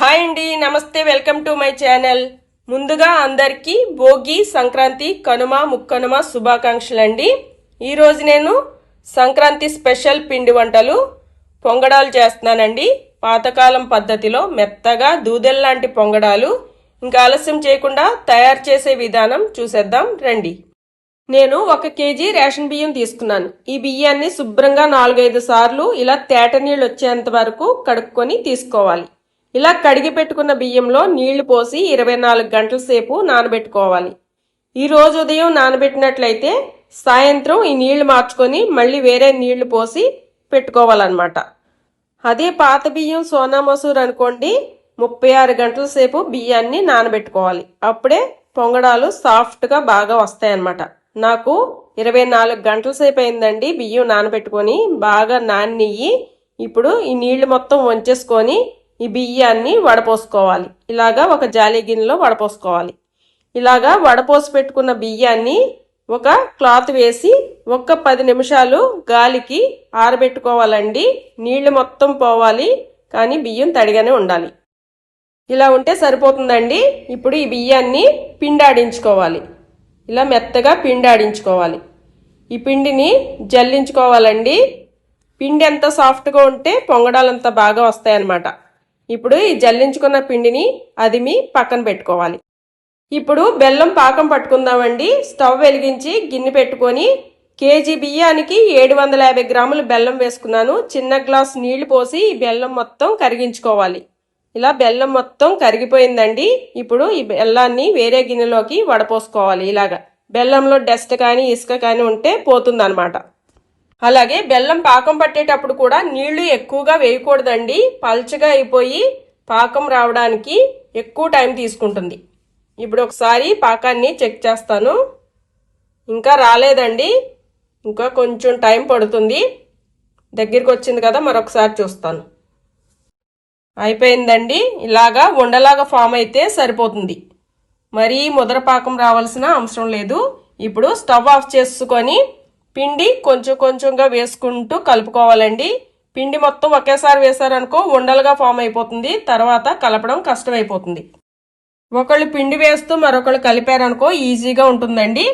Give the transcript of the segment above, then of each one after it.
Hi అండి, నమస్తే, welcome to my channel. ముందుగా అందరికీ భోగి, సంక్రాంతి, కనుమ, ముక్కనుమ శుభాకాంక్షలు అండి. ఈరోజు నేను సంక్రాంతి స్పెషల్ పిండి వంటలు పొంగడాలు చేస్తున్నానండి. పాతకాలం పద్ధతిలో మెత్తగా దూదెల్లాంటి పొంగడాలు. ఇంకా ఆలస్యం చేయకుండా తయారు చేసే విధానం చూసేద్దాం రండి. నేను 1 కేజీ రేషన్ బియ్యం తీసుకున్నాను. ఈ బియ్యాన్ని శుభ్రంగా 4-5 సార్లు ఇలా తేట నీళ్ళు వచ్చేంత వరకు కడుక్కొని తీసుకోవాలి. ఇలా కడిగి పెట్టుకున్న బియ్యంలో నీళ్లు పోసి 24 గంటల సేపు నానబెట్టుకోవాలి. ఈరోజు ఉదయం నానబెట్టినట్లయితే సాయంత్రం ఈ నీళ్లు మార్చుకొని మళ్ళీ వేరే నీళ్లు పోసి పెట్టుకోవాలన్నమాట. అదే పాత బియ్యం సోనా మసూర్ అనుకోండి, 36 గంటల సేపు బియ్యాన్ని నానబెట్టుకోవాలి. అప్పుడే పొంగడాలు సాఫ్ట్గా బాగా వస్తాయన్నమాట. నాకు 24 గంటల సేపు అయిందండి బియ్యం నానబెట్టుకొని బాగా నానియ్యి. ఇప్పుడు ఈ నీళ్లు మొత్తం వంచేసుకొని ఈ బియ్యాన్ని వడపోసుకోవాలి. ఇలాగా ఒక జాలి గిన్నెలో వడపోసుకోవాలి. ఇలాగా వడపోసి పెట్టుకున్న బియ్యాన్ని ఒక క్లాత్ వేసి 10 నిమిషాలు గాలికి ఆరబెట్టుకోవాలండి. నీళ్లు మొత్తం పోవాలి, కానీ బియ్యం తడిగానే ఉండాలి. ఇలా ఉంటే సరిపోతుందండి. ఇప్పుడు ఈ బియ్యాన్ని పిండాడించుకోవాలి. ఇలా మెత్తగా పిండాడించుకోవాలి. ఈ పిండిని జల్లించుకోవాలండి. పిండి ఎంత సాఫ్ట్గా ఉంటే పొంగడాలంత బాగా వస్తాయన్నమాట. ఇప్పుడు ఈ జల్లించుకున్న పిండిని అదిమి పక్కన పెట్టుకోవాలి. ఇప్పుడు బెల్లం పాకం పట్టుకుందామండి. స్టవ్ వెలిగించి గిన్నె పెట్టుకొని కేజీ బియ్యానికి 750 గ్రాములు బెల్లం వేసుకున్నాను. చిన్న గ్లాస్ నీళ్లు పోసి ఈ బెల్లం మొత్తం కరిగించుకోవాలి. ఇలా బెల్లం మొత్తం కరిగిపోయిందండి. ఇప్పుడు ఈ బెల్లాన్ని వేరే గిన్నెలోకి వడపోసుకోవాలి. ఇలాగా బెల్లంలో డస్ట్ కానీ ఇసుక కానీ ఉంటే పోతుందన్నమాట. అలాగే బెల్లం పాకం పట్టేటప్పుడు కూడా నీళ్లు ఎక్కువగా వేయకూడదండి. పల్చగా అయిపోయి పాకం రావడానికి ఎక్కువ టైం తీసుకుంటుంది. ఇప్పుడు ఒకసారి పాకాన్ని చెక్ చేస్తాను. ఇంకా రాలేదండి, ఇంకా కొంచెం టైం పడుతుంది. దగ్గరికి వచ్చింది కదా, మరొకసారి చూస్తాను. అయిపోయిందండి. ఇలాగా ఉండలాగా ఫామ్ అయితే సరిపోతుంది. మరీ ముదర పాకం రావాల్సిన అవసరం లేదు. ఇప్పుడు స్టవ్ ఆఫ్ చేసుకొని పిండి కొంచెం కొంచెంగా వేసుకుంటూ కలుపుకోవాలండి. పిండి మొత్తం ఒకేసారి వేసారనుకో ఉండలుగా ఫామ్ అయిపోతుంది. తర్వాత కలపడం కష్టమైపోతుంది. ఒకళ్ళు పిండి వేస్తూ మరొకళ్ళు కలిపారనుకో ఈజీగా ఉంటుందండి.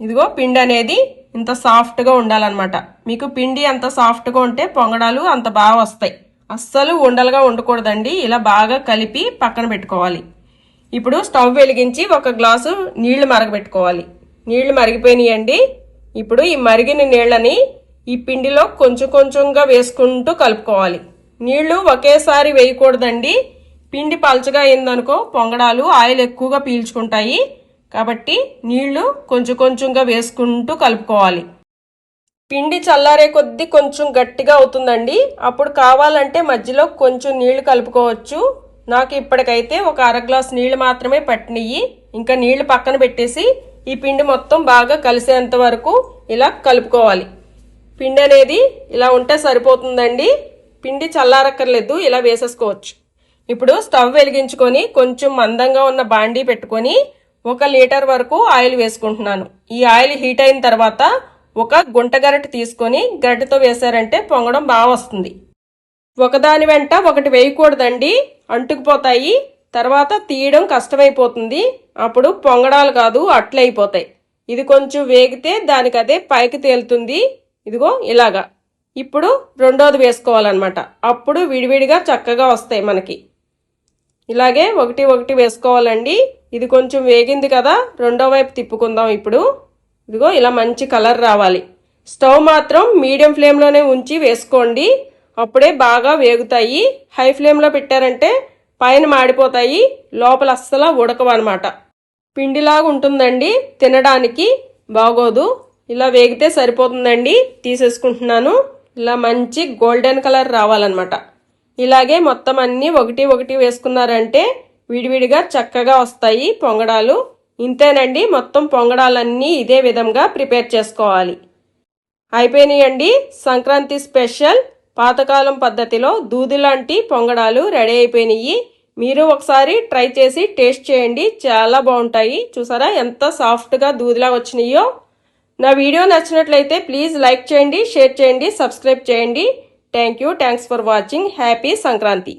ఇదిగో పిండి అనేది ఇంత సాఫ్ట్గా ఉండాలన్నమాట. మీకు పిండి ఎంత సాఫ్ట్గా ఉంటే పొంగడాలు అంత బాగా వస్తాయి. అస్సలు ఉండలుగా ఉండకూడదండి. ఇలా బాగా కలిపి పక్కన పెట్టుకోవాలి. ఇప్పుడు స్టవ్ వెలిగించి 1 గ్లాసు నీళ్లు మరగబెట్టుకోవాలి. నీళ్లు మరిగిపోయినాయండి. ఇప్పుడు ఈ మరిగిన నీళ్ళని ఈ పిండిలో కొంచెం కొంచెంగా వేసుకుంటూ కలుపుకోవాలి. నీళ్లు ఒకేసారి వేయకూడదండి. పిండి పలచగా అయిందనుకో పొంగడాలు ఆయిల్ ఎక్కువగా పీల్చుకుంటాయి. కాబట్టి నీళ్లు కొంచెం కొంచెంగా వేసుకుంటూ కలుపుకోవాలి. పిండి చల్లారే కొద్దీ కొంచెం గట్టిగా అవుతుందండి. అప్పుడు కావాలంటే మధ్యలో కొంచెం నీళ్లు కలుపుకోవచ్చు. నాకు ఇప్పటికైతే 1/2 గ్లాస్ నీళ్లు మాత్రమే పట్టినయి. ఇంకా నీళ్లు పక్కన పెట్టేసి ఈ పిండి మొత్తం బాగా కలిసేంత వరకు ఇలా కలుపుకోవాలి. పిండి అనేది ఇలా ఉంటే సరిపోతుందండి. పిండి చల్లారక్కర్లేదు, ఇలా వేసేసుకోవచ్చు. ఇప్పుడు స్టవ్ వెలిగించుకొని కొంచెం మందంగా ఉన్న బాండీ పెట్టుకొని 1 లీటర్ వరకు ఆయిల్ వేసుకుంటున్నాను. ఈ ఆయిల్ హీట్ అయిన తర్వాత ఒక గుంట గరిటె తీసుకొని గరిటెతో వేసారంటే పొంగడం బాగా వస్తుంది. ఒకదాని వెంట ఒకటి వేయకూడదండి, అంటుకుపోతాయి. తర్వాత తీయడం కష్టమైపోతుంది. అప్పుడు పొంగడాలు కాదు అట్లయిపోతాయి. ఇది కొంచెం వేగితే దానికి అదే పైకి తేలుతుంది. ఇదిగో ఇలాగా. ఇప్పుడు రెండోది వేసుకోవాలన్నమాట. అప్పుడు విడివిడిగా చక్కగా వస్తాయి మనకి. ఇలాగే ఒకటి ఒకటి వేసుకోవాలండి. ఇది కొంచెం వేగింది కదా, రెండో వైపు తిప్పుకుందాం. ఇప్పుడు ఇదిగో ఇలా మంచి కలర్ రావాలి. స్టవ్ మాత్రం మీడియం ఫ్లేమ్లోనే ఉంచి వేసుకోండి. అప్పుడే బాగా వేగుతాయి. హై ఫ్లేమ్లో పెట్టారంటే పైన మాడిపోతాయి, లోపల అస్సలు ఉడకవన్నమాట. పిండిలాగా ఉంటుందండి, తినడానికి బాగోదు. ఇలా వేగితే సరిపోతుందండి. తీసేసుకుంటున్నాను. ఇలా మంచి గోల్డెన్ కలర్ రావాలన్నమాట. ఇలాగే మొత్తం అన్నీ ఒకటి ఒకటి వేసుకున్నారంటే విడివిడిగా చక్కగా వస్తాయి పొంగడాలు. ఇంతేనండి, మొత్తం పొంగడాలన్నీ ఇదే విధంగా ప్రిపేర్ చేసుకోవాలి. అయిపోయినాయండి. సంక్రాంతి స్పెషల్ పాతకాలం పద్ధతిలో దూదిలాంటి పొంగడాలు రెడీ అయిపోయినాయి. మీరు ఒకసారి ట్రై చేసి టేస్ట్ చేయండి, చాలా బాగుంటాయి. చూసారా ఎంత సాఫ్ట్గా దూదిలా వచ్చినాయో. నా వీడియో నచ్చినట్లయితే ప్లీజ్ లైక్ చేయండి, షేర్ చేయండి, సబ్స్క్రైబ్ చేయండి. Thanks for watching. Happy Sankranti.